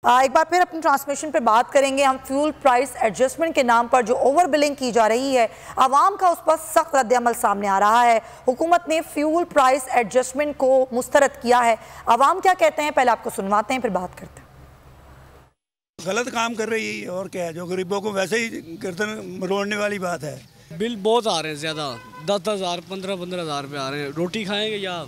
एक बार फिर अपनी ट्रांसमिशन पर बात करेंगे हम फ्यूल प्राइस एडजस्टमेंट के नाम पर जो ओवर बिलिंग की जा रही है, आवाम का उस पर सख्त रद्द-ए-अमल सामने आ रहा है। हुकूमत ने फ्यूल प्राइस एडजस्टमेंट को मुस्तरद किया है। आवाम क्या कहते हैं, पहले आपको सुनवाते हैं, फिर बात करते हैं। गलत काम कर रही है और क्या है, जो गरीबों को वैसे ही गर्दन मरोड़ने वाली बात है। बिल बहुत आ रहे हैं, ज़्यादा 10,000 15,000 रुपये आ रहे हैं। रोटी खाएंगे या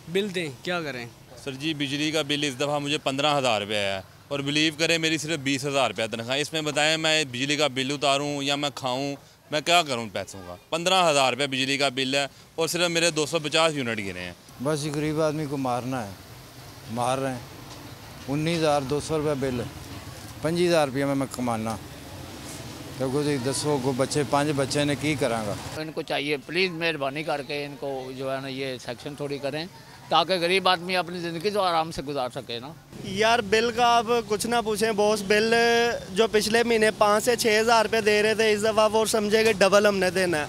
बिल दें, क्या करें? सर जी, बिजली का बिल इस दफ़ा मुझे 15,000 रुपये आया और बिलीव करें मेरी सिर्फ 20,000 रुपये तनख्वाह। इसमें बताएं मैं बिजली का बिल उतारूं या मैं खाऊं, मैं क्या करूं पैसों का? 15,000 रुपये बिजली का बिल है और सिर्फ मेरे 250 यूनिट गिरे हैं। बस ये गरीब आदमी को मारना है, मार रहे हैं। 19,200 रुपये बिल, 25,000 रुपये में मैं कमाना, तो कुछ दसो को बच्चे 5 बच्चे ने की करांगा। इनको चाहिए प्लीज़ मेहरबानी करके इनको जो है ना ये सेक्शन थोड़ी करें, ताकि गरीब आदमी अपनी ज़िंदगी तो आराम से गुजार सके ना। यार बिल का आप कुछ ना पूछें बॉस, बिल जो पिछले महीने 5 से 6,000 रुपये दे रहे थे, इस दफ़ा वो समझे कि डबल हमने देना है।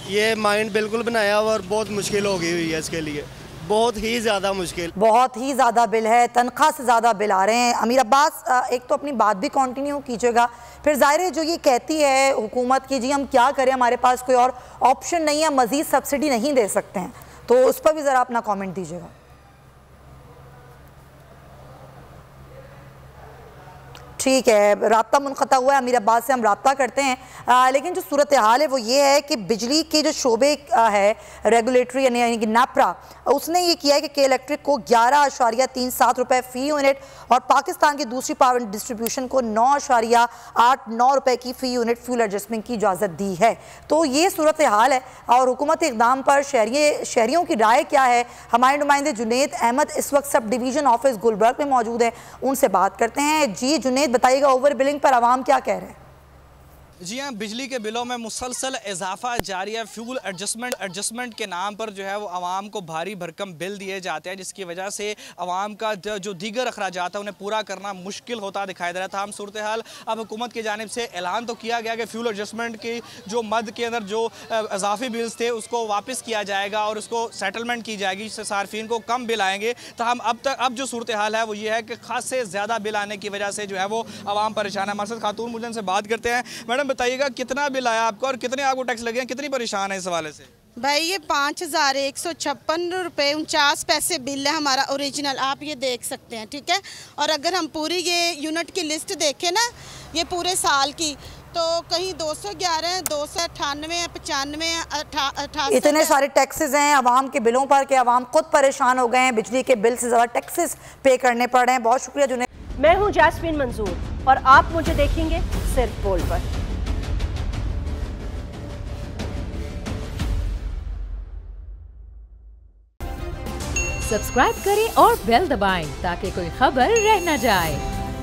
ये माइंड बिल्कुल बनाया हुआ और बहुत मुश्किल हो गई हुई है इसके लिए, बहुत ही ज़्यादा मुश्किल, बहुत ही ज़्यादा बिल है, तनख्वाह से ज़्यादा बिल आ रहे हैं। अमीर अब्बास, एक तो अपनी बात भी कंटिन्यू कीजिएगा, फिर ज़ाहिर है जो ये कहती है हुकूमत की जी हम क्या करें, हमारे पास कोई और ऑप्शन नहीं है, मज़ीद सब्सिडी नहीं दे सकते हैं, तो उस पर भी ज़रा अपना कॉमेंट दीजिएगा। ठीक है, राब्ता मुनक़ता हुआ है, अमीर अब्बास से हम राब्ता करते हैं। लेकिन जो सूरत हाल है वो ये है कि बिजली के जो शोबे है रेगुलेटरी यानी कि नापरा, उसने ये किया है कि के इलेक्ट्रिक को 11.37 रुपये फ़ी यूनिट और पाकिस्तान की दूसरी पावर डिस्ट्रीब्यूशन को 9.89 रुपये की फ़ी यूनिट फ्यूल एडजस्टमेंट की इजाज़त दी है। तो ये सूरत हाल है और हुकूमती इक़दाम पर शहरियों की राय क्या है, हमारे नुमाइंदे जुनेद अहमद इस वक्त सब डिवीज़न ऑफिस गुलबर्ग में मौजूद है, उनसे बात करते हैं। जी जुनेद, बताइएगा ओवर बिलिंग पर आवाम क्या कह रहे हैं? जी हाँ, बिजली के बिलों में मुसलसल इजाफा जारी है। फ्यूल एडजस्टमेंट के नाम पर जो है वो आवाम को भारी भरकम बिल दिए जाते हैं, जिसकी वजह से आवाम का जो दीगर अखराजात है उन्हें पूरा करना मुश्किल होता दिखाई दे रहा था। हम सूरत हाल अब हुकूमत की जानिब से ऐलान तो किया गया कि फ्यूल एडजस्टमेंट की जो मद के अंदर जो इजाफी बिल्स थे उसको वापस किया जाएगा और उसको सेटलमेंट की जाएगी, जिससे सार्फिन को कम बिल आएंगे। तो हम अब जो सूरत हाल है वो ये है कि खास से ज़्यादा बिल आने की वजह से जो है वो आवाम परेशान है। हमारे साथ खातून मुझे से बात करते हैं। मैडम बताइएगा कितना बिल आया आपको और कितने आपको टैक्स लगे हैं, कितनी परेशान है इस हवाले से? भाई ये 5,156 रुपये 49 पैसे बिल है हमारा ओरिजिनल, आप ये देख सकते हैं, ठीक है। और अगर हम पूरी ये यूनिट की लिस्ट देखें ना, ये पूरे साल की, तो कहीं 211, 298, 95, 88, इतने सारे टैक्सेस हैं आवाम के बिलों पर कि आवाम खुद परेशान हो गए हैं। बिजली के बिल से ज़्यादा टैक्सेस पे करने पड़ रहे हैं। बहुत शुक्रिया जुनेद। मैं हूँ जैस्मीन मंजूर और आप मुझे देखेंगे सिर्फ बोल पर। सब्सक्राइब करें और बेल दबाएं ताकि कोई खबर रह न जाए।